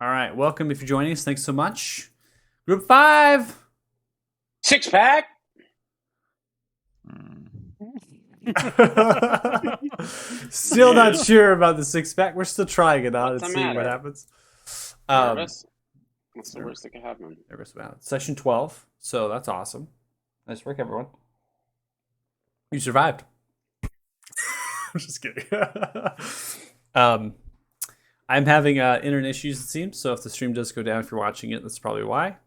All right, welcome if you're joining us. Thanks so much. Group 5. Six pack. Still not sure about the 6-pack. We're still trying it out What's and the seeing what matter? happens. Nervous? What's the worst that could happen? Nervous about it. Session 12. So that's awesome. Nice work, everyone. You survived. I'm just kidding. I'm having internet issues, it seems. So if the stream does go down, if you're watching it, that's probably why.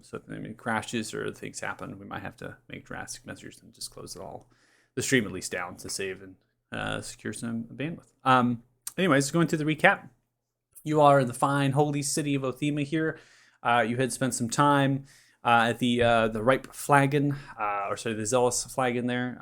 So if it crashes or things happen, we might have to make drastic measures and just close it all, the stream at least down to save and secure some bandwidth. Anyways, going to the recap. You are in the fine holy city of Othema here. You had spent some time at the Ripe Flagon, the Zealous Flagon there,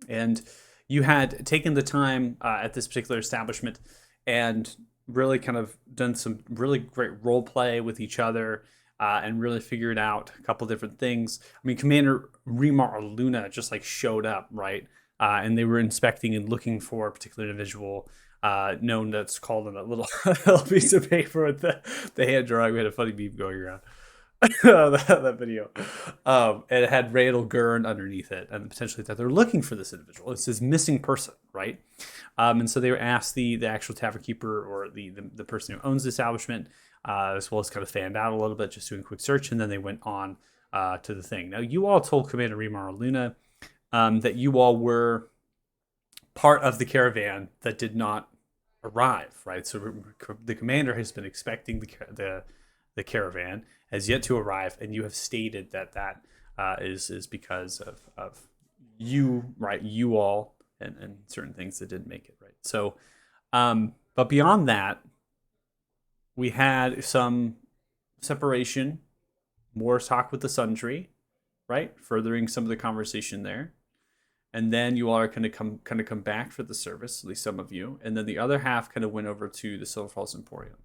and you had taken the time at this particular establishment and really kind of done some really great role play with each other and really figured out a couple different things. I mean, Commander Remar Luna just like showed up, right? And they were inspecting and looking for a particular individual known that's called on a little, little piece of paper with the hand drawing. We had a funny meme going around. that video. And it had Randall Gurn underneath it, and potentially that they're looking for this individual. It says missing person, right? And so they were asked the actual tavern keeper or the person who owns the establishment, as well as kind of fanned out a little bit, just doing a quick search, and then they went on to the thing. Now, you all told Commander Remar Luna that you all were part of the caravan that did not arrive, right? So the commander has been expecting the caravan, has yet to arrive, and you have stated that is because of you, right? You all and certain things that didn't make it, right? So, but beyond that, we had some separation, more talk with the Sundry, right? Furthering some of the conversation there. And then you all are going to come back for the service, at least some of you, and then the other half kind of went over to the Silver Falls Emporium,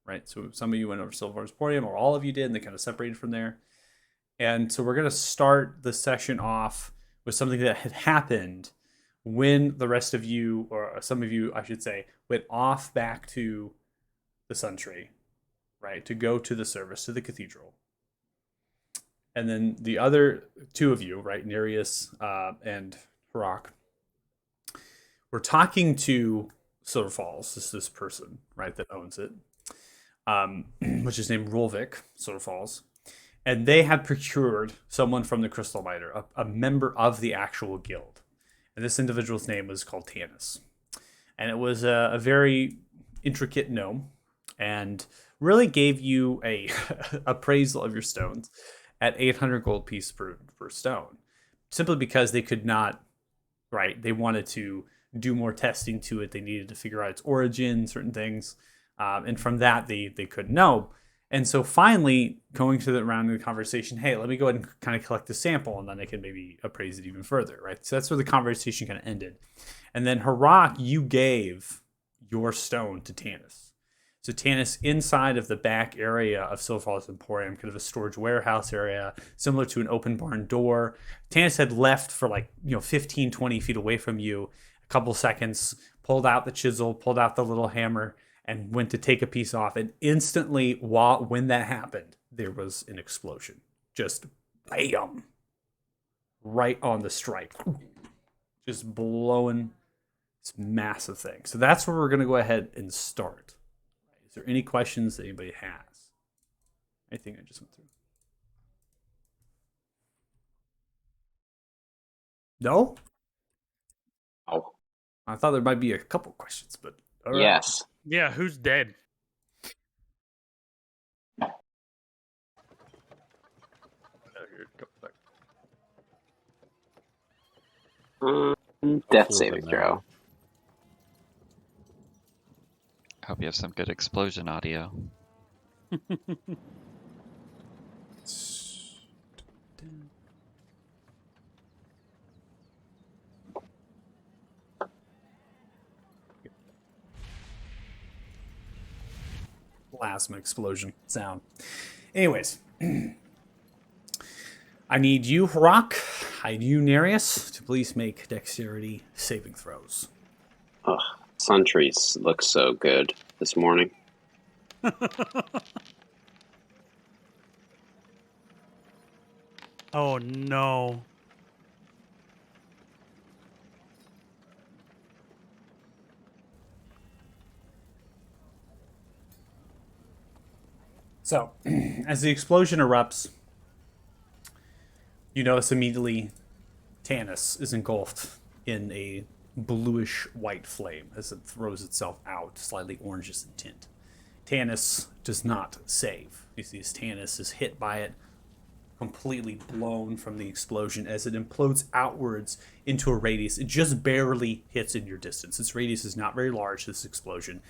right? So some of you went over to Silver Falls Emporium, or all of you did, and they kind of separated from there. And so we're going to start the session off with something that had happened when the rest of you, or some of you, I should say, went off back to the Sun Tree, right, to go to the service, to the cathedral. And then the other two of you, right, Nereus and Harak, we're talking to Silver Falls. This person, right, that owns it, which is named Rolvik Silver Falls, and they had procured someone from the Crystal Miter, a member of the actual guild, and this individual's name was called Tanis, and it was a very intricate gnome, and really gave you a appraisal of your stones at 800 gold piece per stone, simply because they could not, right? They wanted to do more testing to it. They needed to figure out its origin, certain things. And from that, they couldn't know. And so finally, going to the round of the conversation, hey, let me go ahead and kind of collect the sample, and then I can maybe appraise it even further, right? So that's where the conversation kind of ended. And then Harak, you gave your stone to Tanis. So Tanis, inside of the back area of Silver Falls Emporium, kind of a storage warehouse area, similar to an open barn door. Tanis had left for 15, 20 feet away from you, a couple seconds, pulled out the chisel, pulled out the little hammer, and went to take a piece off. And instantly, when that happened, there was an explosion. Just bam! Right on the stripe. Just blowing this massive thing. So that's where we're going to go ahead and start. Is there any questions that anybody has? Anything I just went through? No? Oh, I thought there might be a couple questions, but all right. yes. Yeah, who's dead? Death saving throw. I hope you have some good explosion audio. Plasma explosion sound. Anyways, I need you, Harak. I need you, Nereus, to please make dexterity saving throws. Ugh, Sun trees look so good this morning. Oh no. So, as the explosion erupts, you notice immediately Tanis is engulfed in a bluish white flame as it throws itself out, slightly orangish in tint. Tanis does not save. You see, as Tanis is hit by it, completely blown from the explosion as it implodes outwards into a radius. It just barely hits in your distance. Its radius is not very large, this explosion.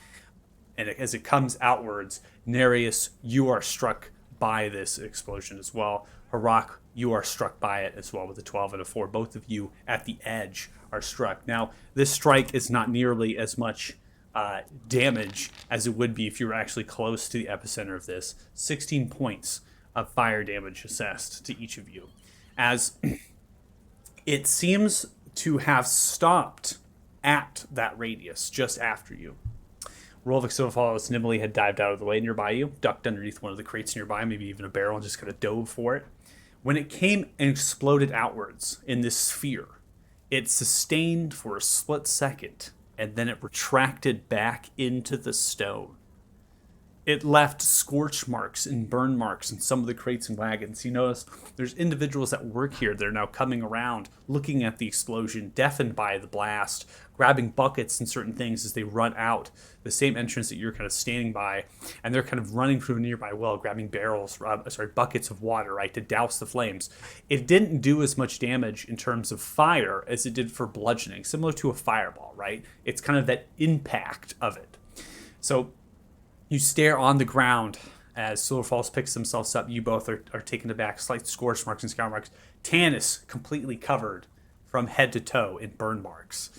And as it comes outwards, Nereus, you are struck by this explosion as well. Harak, you are struck by it as well with a 12 and a 4. Both of you at the edge are struck. Now, this strike is not nearly as much damage as it would be if you were actually close to the epicenter of this. 16 points of fire damage assessed to each of you. As it seems to have stopped at that radius just after you. Rolvik Silverfall nimbly had dived out of the way nearby you, ducked underneath one of the crates nearby, maybe even a barrel, and just kind of dove for it. When it came and exploded outwards in this sphere, it sustained for a split second, and then it retracted back into the stone. It left scorch marks and burn marks in some of the crates and wagons. You notice there's individuals that work here that are now coming around, looking at the explosion, deafened by the blast, grabbing buckets and certain things as they run out the same entrance that you're kind of standing by, and they're kind of running through a nearby well, grabbing buckets of water, right, to douse the flames. It didn't do as much damage in terms of fire as it did for bludgeoning, similar to a fireball, right? It's kind of that impact of it. So you stare on the ground as Silverfalls picks themselves up. You both are taken aback, slight scorch marks and scour marks. Tanis, completely covered from head to toe in burn marks,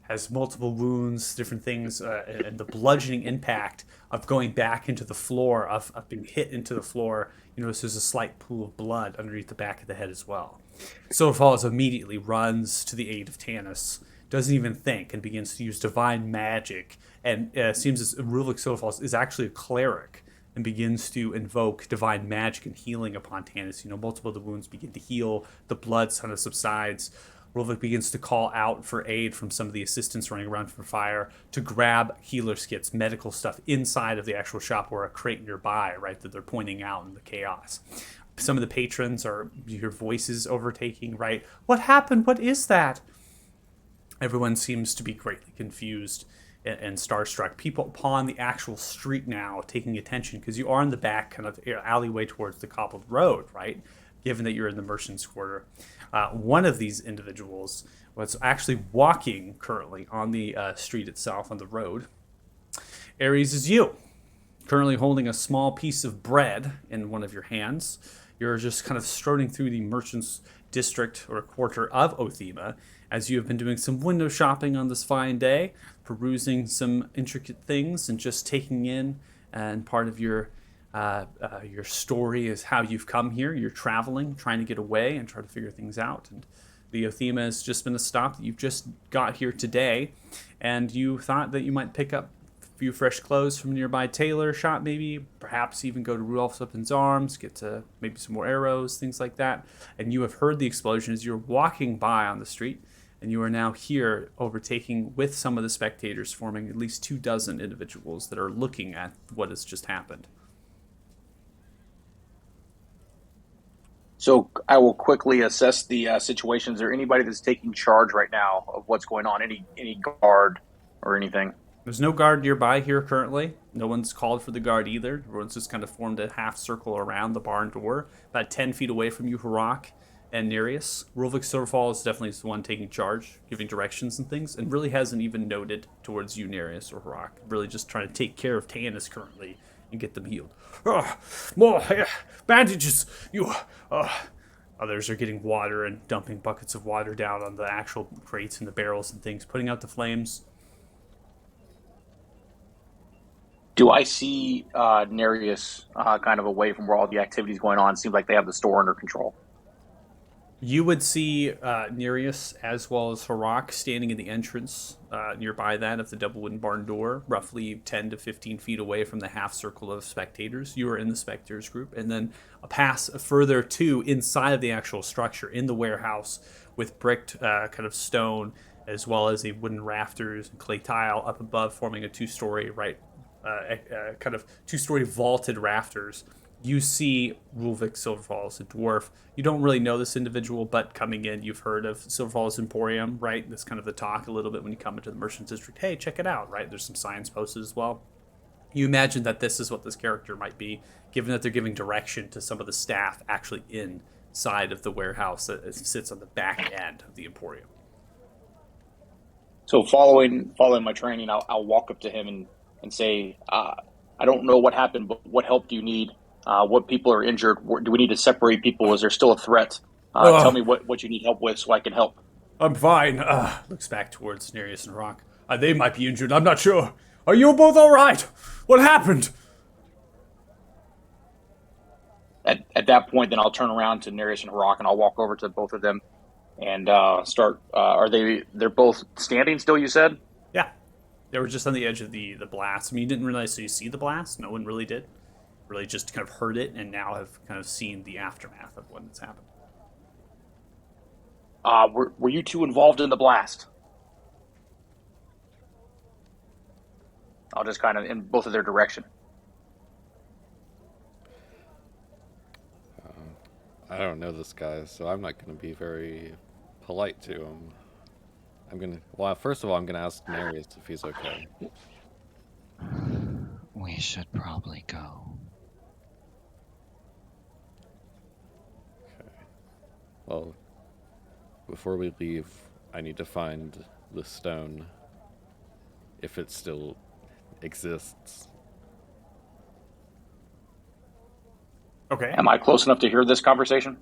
has multiple wounds, different things, and the bludgeoning impact of going back into the floor, of being hit into the floor. You notice there's a slight pool of blood underneath the back of the head as well. Silverfalls immediately runs to the aid of Tanis, doesn't even think, and begins to use divine magic. And seems as Ruvik Silverfalls is actually a cleric and begins to invoke divine magic and healing upon Tanis. You know, multiple of the wounds begin to heal, the blood kind of subsides. Ruvik begins to call out for aid from some of the assistants running around for fire to grab healer's kits, medical stuff inside of the actual shop or a crate nearby, right, that they're pointing out in the chaos. Some of the patrons you hear voices overtaking, right? What happened? What is that? Everyone seems to be greatly confused and starstruck. People upon the actual street now taking attention, because you are in the back kind of alleyway towards the cobbled road, right? Given that you're in the merchant's quarter. One of these individuals was actually walking currently on the street itself, on the road. Ares is you, currently holding a small piece of bread in one of your hands. You're just kind of strolling through the merchant's district or quarter of Othema, as you have been doing some window shopping on this fine day, perusing some intricate things and just taking in, and part of your story is how you've come here. You're traveling, trying to get away and try to figure things out. And the Othema has just been a stop that you've just got here today, and you thought that you might pick up a few fresh clothes from a nearby tailor shop, maybe, perhaps even go to Rudolph's Weapons Arms, get to maybe some more arrows, things like that. And you have heard the explosion as you're walking by on the street. And you are now here overtaking with some of the spectators, forming at least 24 individuals that are looking at what has just happened. So I will quickly assess the situation. Is there anybody that's taking charge right now of what's going on? Any guard or anything? There's no guard nearby here currently. No one's called for the guard either. Everyone's just kind of formed a half circle around the barn door, about 10 feet away from you, Harak and Nereus. Ruvik Silverfall is definitely the one taking charge, giving directions and things, and really hasn't even noted towards you, Nereus or Harak. Really just trying to take care of Tanis currently and get them healed. More bandages! Others are getting water and dumping buckets of water down on the actual crates and the barrels and things, putting out the flames. Do I see Nereus kind of away from where all the activity's going on? Seems like they have the store under control. You would see Nereus as well as Harak standing in the entrance nearby that of the double wooden barn door, roughly 10 to 15 feet away from the half circle of spectators. You are in the spectators group, and then a pass further to inside of the actual structure in the warehouse with bricked kind of stone, as well as a wooden rafters and clay tile up above, forming a two-story kind of two-story vaulted rafters. You see Rulvik Silverfalls, a dwarf. You don't really know this individual, but coming in, you've heard of Silverfalls Emporium, right? That's kind of the talk a little bit when you come into the Merchant District. Hey, check it out, right? There's some signs posted as well. You imagine that this is what this character might be, given that they're giving direction to some of the staff actually inside of the warehouse that sits on the back end of the Emporium. So following my training, I'll walk up to him and say, I don't know what happened, but what help do you need? What people are injured? Do we need to separate people? Is there still a threat? Tell me what you need help with so I can help. I'm fine. Looks back towards Nereus and Rock. They might be injured. I'm not sure. Are you both all right? What happened? At that point, then I'll turn around to Nereus and Harak, and I'll walk over to both of them and start. They're both standing still, you said? Yeah. They were just on the edge of the blast. I mean, you didn't realize, so you see the blast? No one really did. Really just kind of heard it and now have kind of seen the aftermath of when it's happened. Were you two involved in the blast? I'll just kind of in both of their direction. I don't know this guy, so I'm not going to be very polite to him. First of all, I'm going to ask Nereus if he's okay. We should probably go. Well, before we leave, I need to find the stone, if it still exists. Okay. Am I close enough to hear this conversation?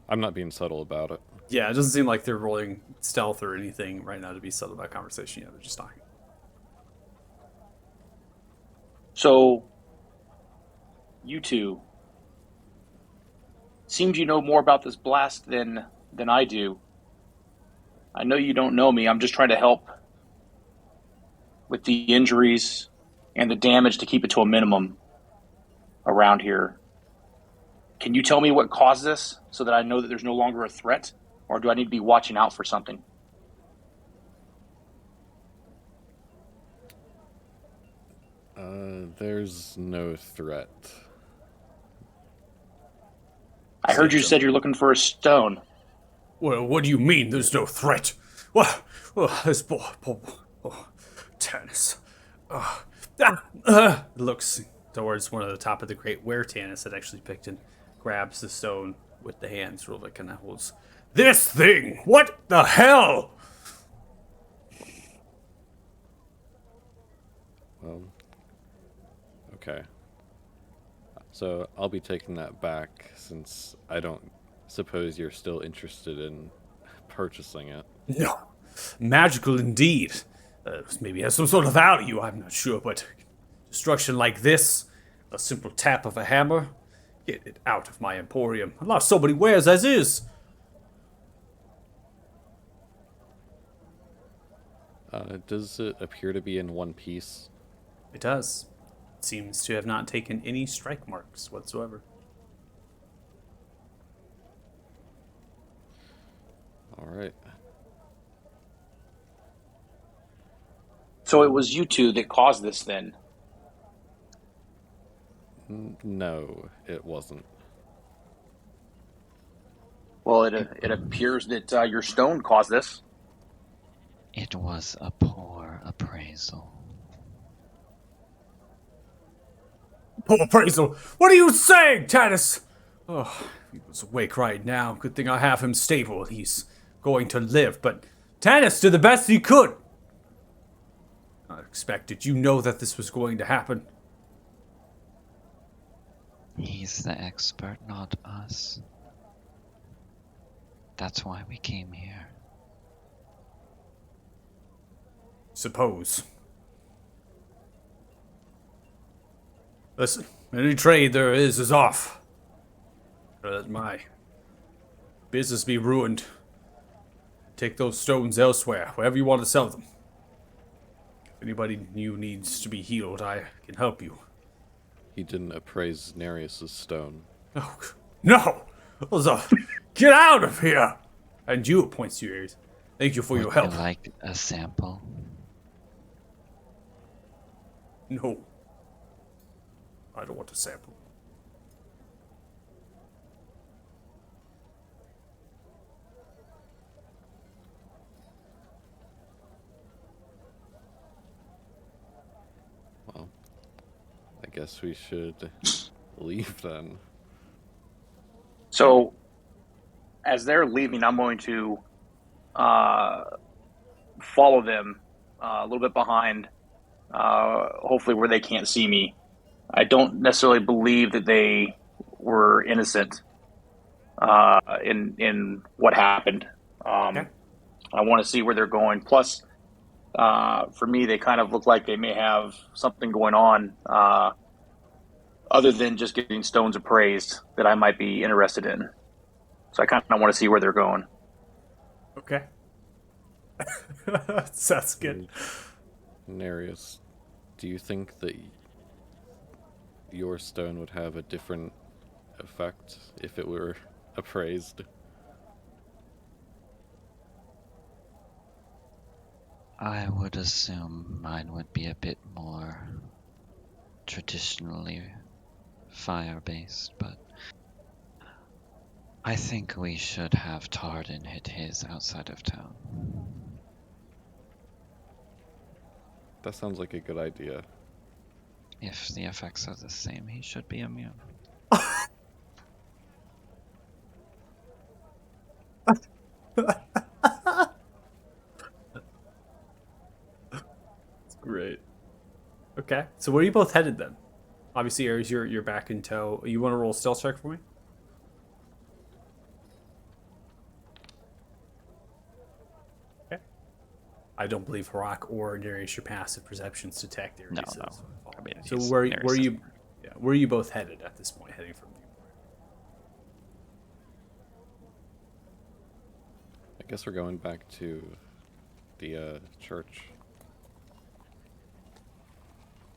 I'm not being subtle about it. Yeah, it doesn't seem like they're rolling stealth or anything right now to be subtle about conversation. Yeah, they're just talking. So, you two, seems you know more about this blast than I do. I know you don't know me. I'm just trying to help with the injuries and the damage to keep it to a minimum around here. Can you tell me what caused this so that I know that there's no longer a threat? Or do I need to be watching out for something? There's no threat. I heard you said you're looking for a stone. Well, what do you mean there's no threat? Well, this poor Tanis. Looks towards one of the top of the crate where Tanis had actually picked and grabs the stone with the hands. Rulvik kind of holds this thing. What the hell? Well, okay. So I'll be taking that back since I don't suppose you're still interested in purchasing it. No. Magical indeed. Maybe has some sort of value, I'm not sure, but destruction like this, a simple tap of a hammer, get it out of my emporium. I lost so many wares as is. Does it appear to be in one piece? It does. It seems to have not taken any strike marks whatsoever. All right. So it was you two that caused this then? No, it wasn't. Well, it appears that your stone caused this. It was a poor appraisal. Poor appraisal! What are you saying, Tanis? Oh, he was awake right now. Good thing I have him stable. He's going to live, but Tanis did the best he could. I expected. You know that this was going to happen. He's the expert, not us. That's why we came here. Suppose. Listen, any trade there is off. My business be ruined. Take those stones elsewhere, wherever you want to sell them. If anybody new needs to be healed, I can help you. He didn't appraise Nereus's stone. Oh, no! Get out of here! And you, points to your ears. Thank you for your Would help. you like a sample? No. I don't want a sample. Well, I guess we should leave then. So, as they're leaving, I'm going to follow them a little bit behind, hopefully where they can't see me. I don't necessarily believe that they were innocent in what happened. Okay. I want to see where they're going. Plus, for me, they kind of look like they may have something going on other than just getting stones appraised that I might be interested in. So I kind of want to see where they're going. Okay. Sounds good. Nereus, do you think that your stone would have a different effect if it were appraised? I would assume mine would be a bit more traditionally fire-based, but I think we should have Tardan hit his outside of town. That sounds like a good idea. If the effects are the same, he should be immune. Great. Okay. So where are you both headed then? Obviously, Ares, you're back in tow. You want to roll a stealth check for me? Okay. I don't believe Harak or Darius your passive perceptions detect Ares. No. So, I mean, so he's where Nereus you isn't. yeah, where are you both headed at this point, heading from Viewport? I guess we're going back to the church.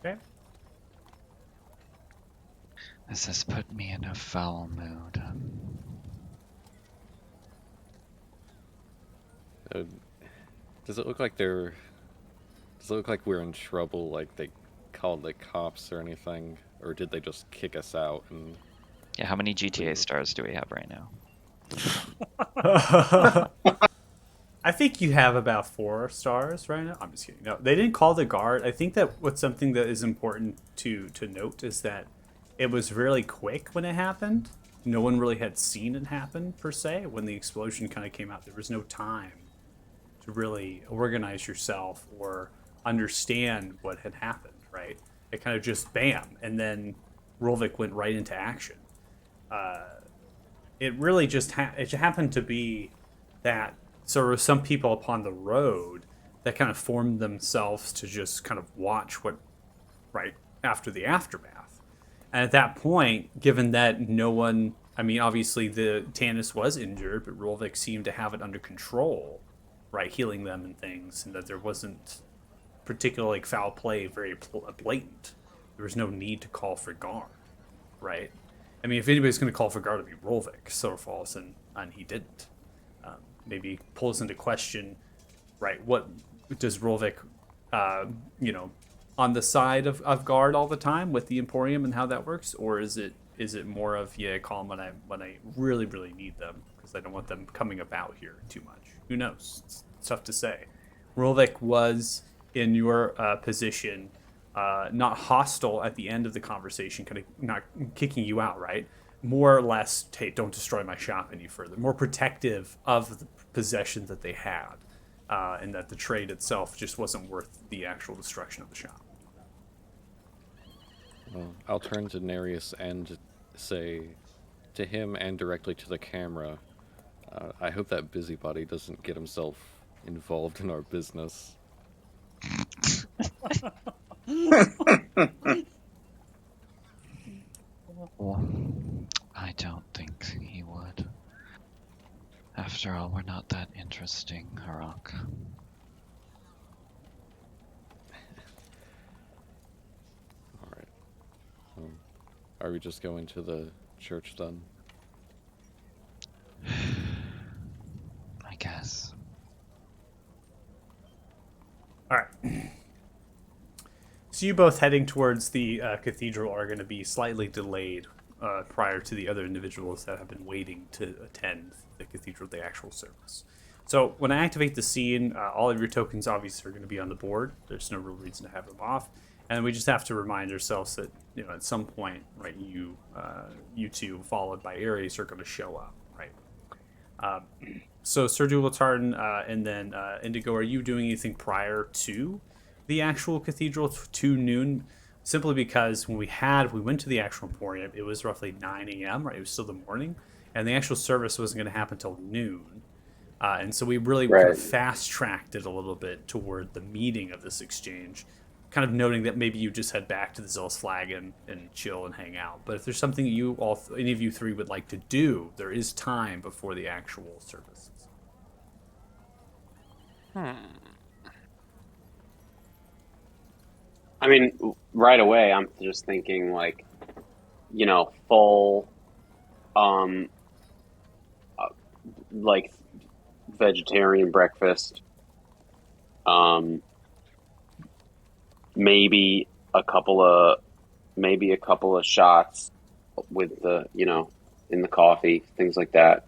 Okay. This has put me in a foul mood. Does it look like they're... Does it look like we're in trouble, like they called the cops or anything? Or did they just kick us out and... Yeah, how many GTA stars do we have right now? I think you have about 4 stars right now. I'm just kidding. No, they didn't call the guard. I think that what's something that is important to note is that it was really quick when it happened. No one really had seen it happen, per se. When the explosion kind of came out, there was no time to really organize yourself or understand what had happened, right? It kind of just bam, and then Rolvik went right into action. It really just it happened to be that so there were some people upon the road that kind of formed themselves to just kind of watch what right after the aftermath. And at that point, given that no one, I mean, obviously the Tanis was injured, but Rolvik seemed to have it under control, right, healing them and things, and that there wasn't particularly like foul play very blatant. There was no need to call for guard, right? I mean, if anybody's going to call for guard, it'd be Rolvik, so falls, and he didn't. Maybe pulls into question, right? What does Rolvik, on the side of guard all the time with the Emporium and how that works, or is it more of call them when I really need them because I don't want them coming about here too much. Who knows? It's tough to say. Rolvik was in your position, not hostile at the end of the conversation, kind of not kicking you out, right? More or less, hey, don't destroy my shop any further. More protective of the possessions that they had, and that the trade itself just wasn't worth the actual destruction of the shop. Well, I'll turn to Nereus and say to him and directly to the camera, I hope that busybody doesn't get himself involved in our business. Well, I don't think he would. interesting, Harok. All right. Are we just going to the church then? I guess. All right. So you both heading towards the cathedral are going to be slightly delayed prior to the other individuals that have been waiting to attend the cathedral, the actual service. So when I activate the scene, all of your tokens obviously are going to be on the board. There's no real reason to have them off, and we just have to remind ourselves that at some point, right, you two followed by Ares are going to show up, right? So Sir Dualtarn and then Indigo, are you doing anything prior to the actual cathedral to noon? Simply because when we went to the actual Emporium, it was roughly 9 a.m., right? It was still the morning, and the actual service wasn't going to happen until noon. And so we really kind of fast-tracked it a little bit toward the meeting of this exchange, kind of noting that maybe you just head back to the Zealous Flagon and chill and hang out. But if there's something any of you three would like to do, there is time before the actual service. I mean, right away, I'm just thinking like, full, like vegetarian breakfast. Maybe a couple of shots with the, in the coffee, things like that.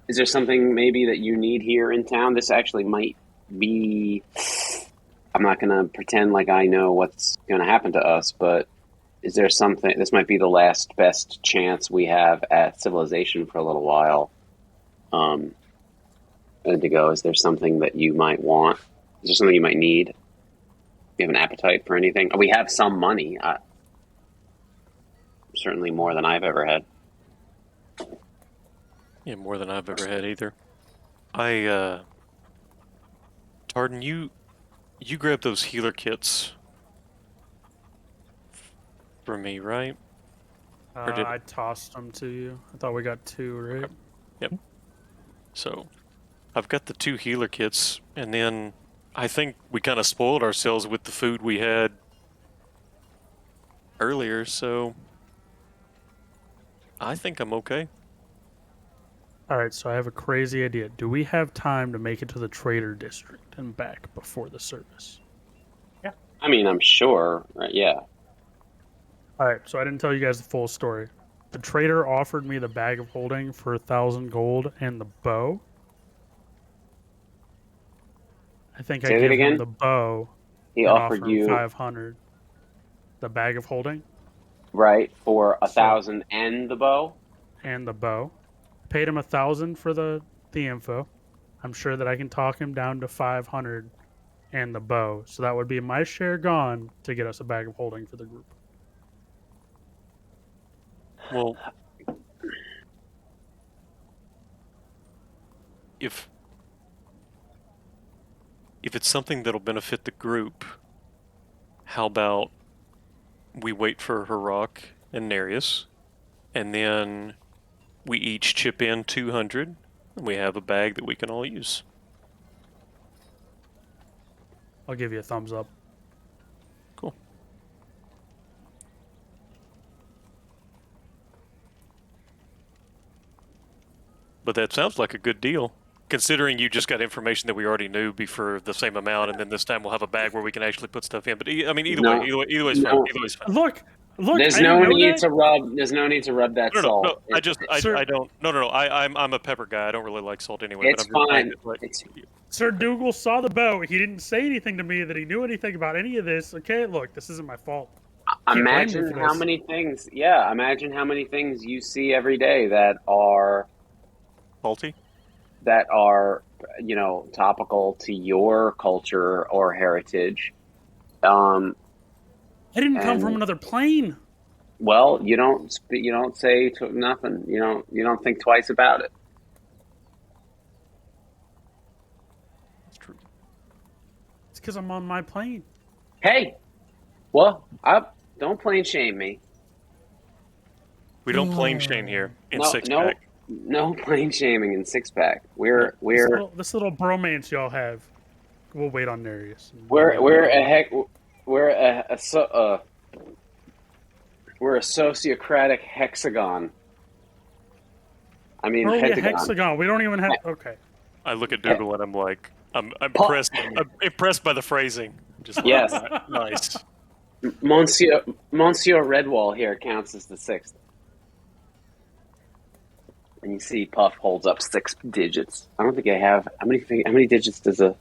Is there something maybe that you need here in town? This actually might be, I'm not going to pretend like I know what's going to happen to us, but is there something, this might be the last best chance we have at civilization for a little while. Indigo, is there something that you might want? Is there something you might need? Do you have an appetite for anything? We have some money. Certainly more than I've ever had. Yeah, more than I've ever had either. Tardan, you grabbed those healer kits for me, right? I tossed them to you. I thought we got 2, right? Yep. So, I've got the 2 healer kits, and then I think we kind of spoiled ourselves with the food we had earlier, so I think I'm okay. Alright, so I have a crazy idea. Do we have time to make it to the Trader District and back before the service? I mean, I'm sure, right? Yeah. Alright, so I didn't tell you guys the full story. The trader offered me the bag of holding for 1,000 gold and the bow. I think Say I that gave again? him the bow. He and offered you 500. The bag of holding right for 1,000 and the bow. and the bow. Paid him 1,000 for the info. I'm sure that I can talk him down to 500 and the bow. So that would be my share gone to get us a bag of holding for the group. Well, if it's something that'll benefit the group, how about we wait for Harok and Nereus, and then we each chip in 200, and we have a bag that we can all use. I'll give you a thumbs up. Cool. But that sounds like a good deal. Considering you just got information that we already knew be for the same amount, and then this time we'll have a bag where we can actually put stuff in. But I mean, either way, either way's fine. No. Either way's fine. Look. There's I no didn't know need that. to rub. There's no need to rub that salt. No, Sir- I don't. No. I'm a pepper guy. I don't really like salt anyway. It's but I'm fine. just saying that, It's Sir Dougal saw the bow. He didn't say anything to me that he knew anything about any of this. Okay, look, this isn't my fault. imagine blaming me for how this. many things. Yeah, imagine how many things you see every day that are salty. topical to your culture or heritage. I didn't come And- from another plane. Well, you don't say nothing. You don't think twice about it. That's true. It's because I'm on my plane. Hey, well, don't plane shame me. We don't plane Shane here in six no, pack. no plane shaming in Six Pack. We're This little bromance y'all have. We'll wait on Nereus. we're we're a sociocratic hexagon. I mean, Oh yeah, pentagon. hexagon. We don't even have. Okay. I look at Dougal and I'm like, I'm impressed. I'm impressed by the phrasing. Just like, Yes. nice. Monsieur Redwall here counts as the sixth. And you see Puff holds up 6 digits. I don't think I have how many digits does a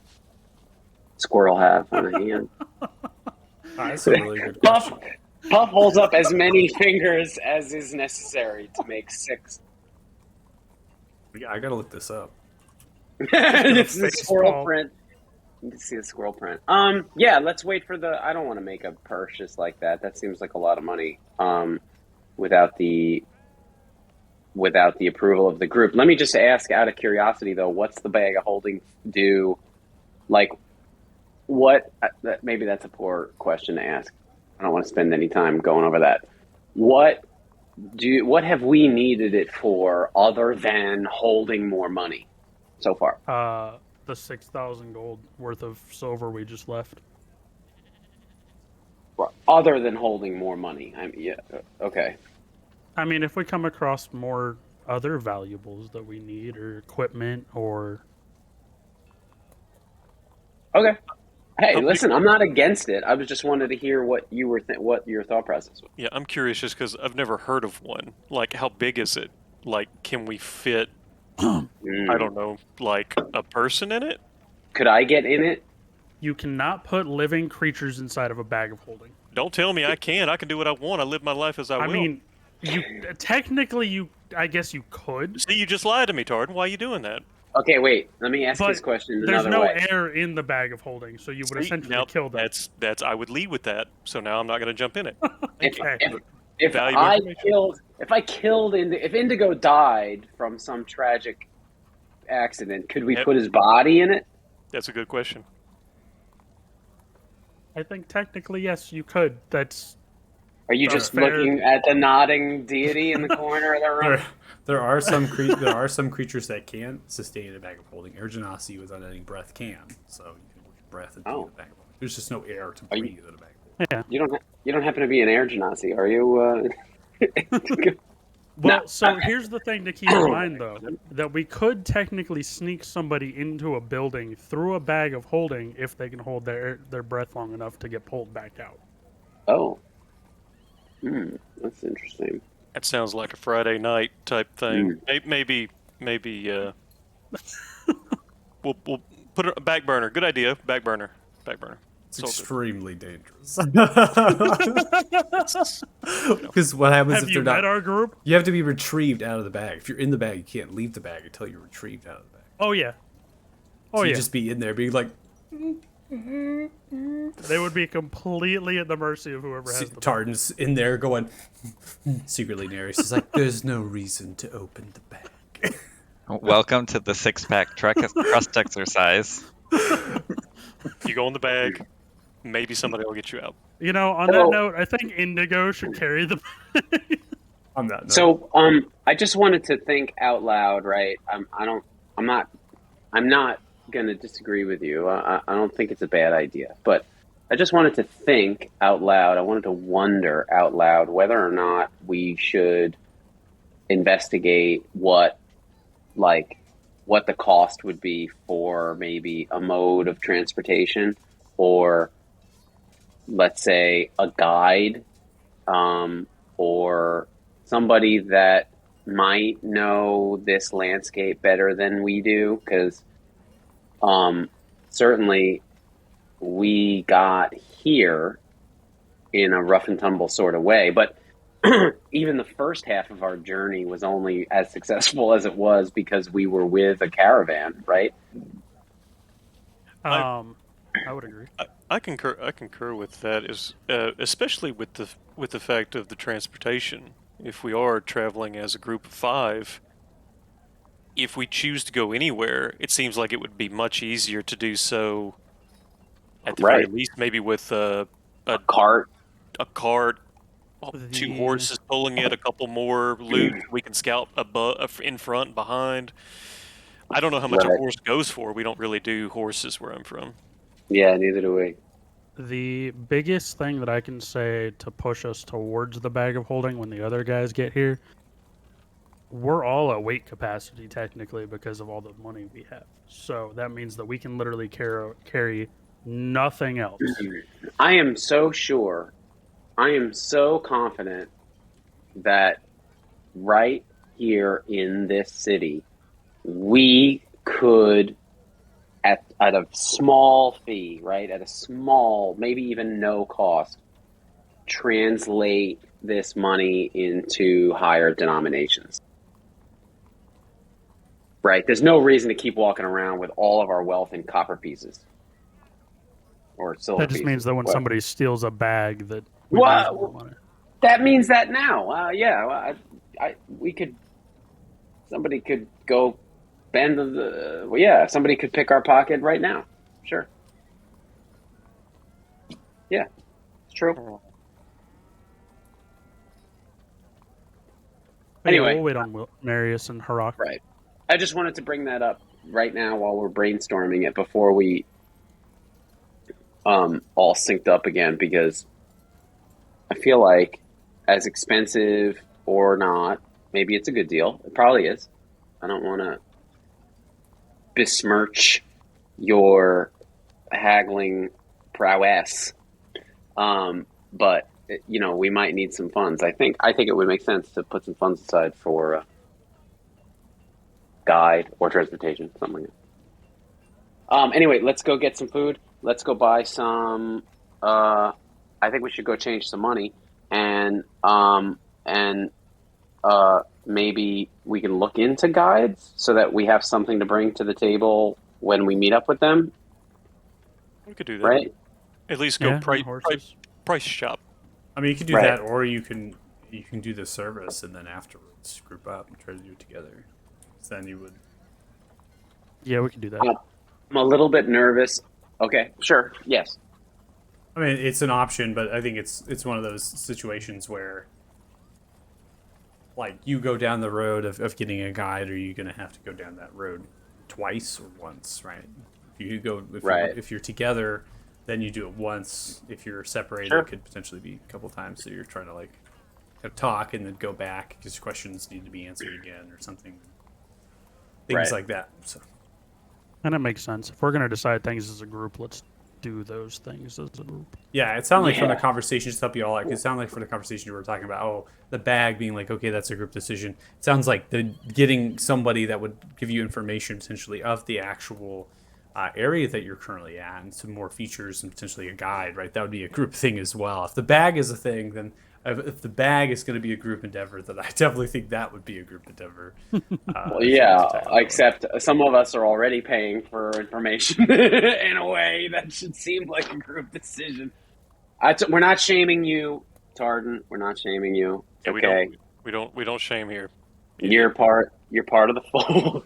squirrel have on a hand? That's a really good question. Puff holds up as many fingers as is necessary to make 6. Yeah, I gotta look this up. It's the face squirrel palm. print. You can see the squirrel print. Yeah, let's wait for the. I don't want to make a purchase like that. That seems like a lot of money. Without the approval of the group. Let me just ask, out of curiosity, though, what's the bag of holding do? Like, what? Maybe that's a poor question to ask. I don't want to spend any time going over that. What have we needed it for other than holding more money so far? The 6,000 gold worth of silver we just left. Other than holding more money. Okay. I mean, if we come across more other valuables that we need, or equipment, or Okay. Hey, Okay. listen, I'm not against it. I was just wanted to hear what you were what your thought process was. Yeah, I'm curious just because I've never heard of one. Like, how big is it? Like, can we fit, I don't know, like a person in it? Could I get in it? you cannot put living creatures inside of a bag of holding. Don't tell me I can. I can do what I want. I live my life as I will. I mean, I guess you could. See, you just lied to me, Tardan. Why are you doing that? Okay, wait. Let me ask But this question There's another no way. air in the bag of holding, so you would See, essentially now, kill them. That's I would lead with that. So now I'm not going to jump in it. Okay. If Valuable I information. killed if Indigo died from some tragic accident, could we Yep. put his body in it? That's a good question. I think technically, yes, you could. That's Are you That's just fair. looking at the nodding deity in the corner of the room? There are some creatures that can sustain a bag of holding. Air genasi with unending breath can, so you can work your breath into Oh. the bag of holding. There's just no air to Are you- breathe in a bag of holding. yeah. You don't happen to be an air genasi, are you? Well, No. so here's the thing to keep in mind, though, that we could technically sneak somebody into a building through a bag of holding if they can hold their breath long enough to get pulled back out. Oh. That's interesting. That sounds like a Friday night type thing. Maybe we'll put a back burner. Good idea. Back burner. It's So good. extremely dangerous. Because what happens Have if you they're met not? our group? You have to be retrieved out of the bag. If you're in the bag, you can't leave the bag until you're retrieved out of the bag. Oh yeah. Oh So you yeah. just be in there, being like They would be completely at the mercy of whoever has the Tardan's in there going secretly. Nereus is like, "There's no reason to open the bag." Welcome to the six-pack trust exercise. You go in the bag. Maybe somebody will get you out. You know, on that note, I think Indigo should carry the. I'm not. No. So, I just wanted to think out loud, right? I'm not gonna disagree with you. I don't think it's a bad idea, but I just wanted to think out loud. I wanted to wonder out loud whether or not we should investigate what the cost would be for maybe a mode of transportation, or let's say a guide, or somebody that might know this landscape better than we do, because certainly we got here in a rough and tumble sort of way, but even the first half of our journey was only as successful as it was because we were with a caravan, right? I would agree. I concur with that. Especially with the fact of the transportation. If we are traveling as a group of 5, if we choose to go anywhere, it seems like it would be much easier to do so. At the very Right. least, maybe with a Cart. cart, 2 The- horses pulling it, a couple more loot. We can scout above, in front, behind. I don't know how much a Right. horse goes for. We don't really do horses where I'm from. Yeah, neither do we. The biggest thing that I can say to push us towards the bag of holding when the other guys get here, we're all at weight capacity technically because of all the money we have. So that means that we can literally carry nothing else. I am so sure, I am so confident that right here in this city, we could, at a small fee, right, at a small, maybe even no cost, translate this money into higher denominations. Right? There's no reason to keep walking around with all of our wealth in copper pieces. Or silver That just pieces. means that when What? somebody steals a bag, that we What? lose more money. That means that now. Yeah, well, we could. Somebody could go bend the. Well, yeah, somebody could pick our pocket right now. Sure. Yeah, it's true. But yeah, Anyway. we'll wait on Marius and Harak. Right. I just wanted to bring that up right now while we're brainstorming it before we all synced up again, because I feel like, as expensive or not, maybe it's a good deal. It probably is. I don't want to besmirch your haggling prowess, but we might need some funds. I think it would make sense to put some funds aside for guide or transportation, something like that. Anyway, let's go get some food. Let's go buy some. I think we should go change some money, and maybe we can look into guides so that we have something to bring to the table when we meet up with them. We could do that. Right? At least go Yeah, price shop. I mean, you could do Right. that, or you can do the service and then afterwards group up and try to do it together. So then you would. Yeah, we can do that. I'm a little bit nervous. Okay, sure, yes. I mean, it's an option, but I think it's one of those situations where, like, you go down the road of getting a guide, or you're going to have to go down that road twice or once, right? If you're together, then you do it once. If you're separated, Sure. it could potentially be a couple times. So you're trying to like talk and then go back because questions need to be answered again or something. Things Right. like that. So. And it makes sense. If we're going to decide things as a group, let's do those things as a group. Yeah, it sounded like from the Yeah. conversation, just to help you all out, it sounded like from the conversation you were talking about, the bag being like, okay, that's a group decision. It sounds like getting somebody that would give you information potentially of the actual area that you're currently at and some more features and potentially a guide, right? That would be a group thing as well. If the bag is a thing, then if the bag is going to be a group endeavor, then I definitely think that would be a group endeavor. Well, yeah, except some of us are already paying for information in a way that should seem like a group decision. We're not shaming you, Tardan. We're not shaming you. Yeah, Okay, we don't shame here. you're part of the fold.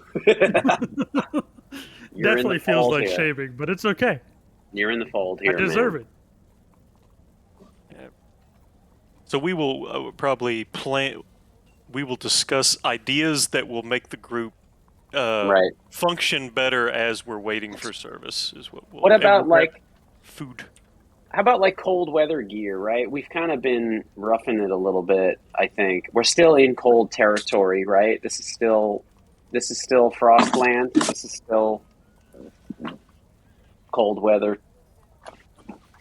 You're in Definitely the feels fold like here. shaming, but it's okay. You're in the fold here. I deserve man. it. So we will probably plan. We will discuss ideas that will make the group Right. function better as we're waiting for service. Is what. We'll, What and about we'll grab like? food? How about like cold weather gear, right? We've kind of been roughing it a little bit, I think. We're still in cold territory, right? This is still Frostland. This is still cold weather.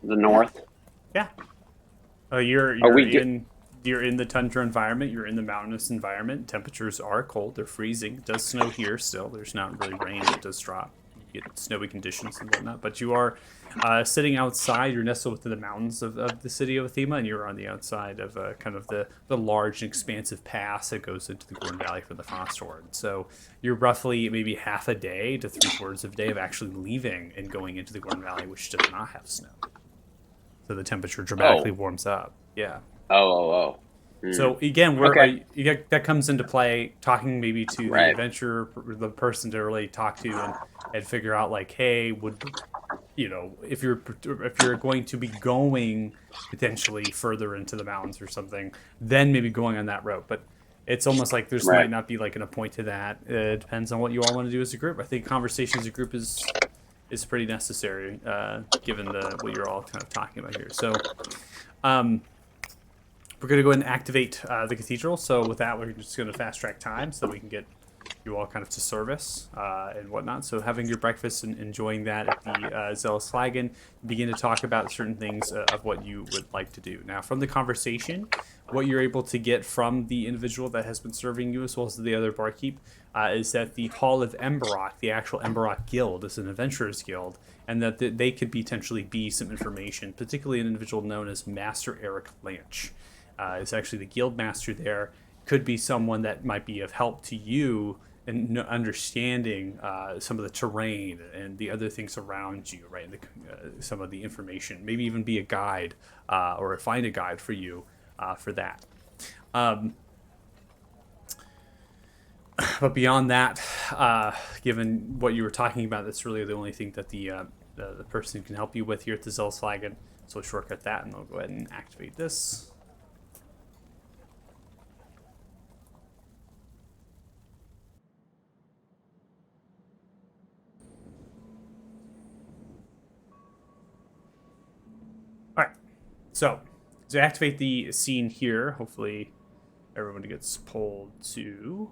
The north. Yeah. You're in the tundra environment. You're in the mountainous environment. Temperatures are cold. They're freezing. It does snow here still. There's not really rain. It does drop. You get snowy conditions and whatnot. But you are sitting outside. You're nestled within the mountains of the city of Athema, and you're on the outside of kind of the large and expansive pass that goes into the Gorn Valley from the Frosthorn. So you're roughly maybe half a day to 3/4 of a day of actually leaving and going into the Gorn Valley, which does not have snow. So the temperature dramatically warms up. Yeah. Oh. So again, that comes into play. Talking maybe to the Right. adventurer, the person to really talk to, and figure out like, hey, if you're going to be going potentially further into the mountains or something, then maybe going on that route. But it's almost like there's Right. might not be like an point to that. It depends on what you all want to do as a group. I think conversation as a group is pretty necessary, given what you're all kind of talking about here. So, we're going to go ahead and activate the cathedral. So with that, we're just going to fast track time so that we can get you all kind of to service and whatnot. So having your breakfast and enjoying that at the Zealous Flagon, begin to talk about certain things of what you would like to do. Now, from the conversation, what you're able to get from the individual that has been serving you, as well as the other barkeep, is that the Hall of Emberock, the actual Emberock Guild, is an adventurers guild, and that they could potentially be some information, particularly an individual known as Master Eric Lanch. Is actually the guild master there. Could be someone that might be of help to you in understanding some of the terrain and the other things around you, right? Some of the information, maybe even be a guide or find a guide for you for that. But beyond that, given what you were talking about, that's really the only thing that the person can help you with here at the Zealous Flagon. So we'll shortcut that, and we'll go ahead and activate this. So, to activate the scene here, hopefully everyone gets pulled to.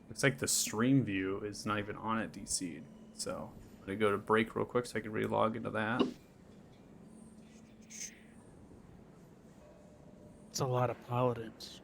Looks like the stream view is not even on it, DC. So, I'm gonna go to break real quick so I can relog into that. It's a lot of paladins.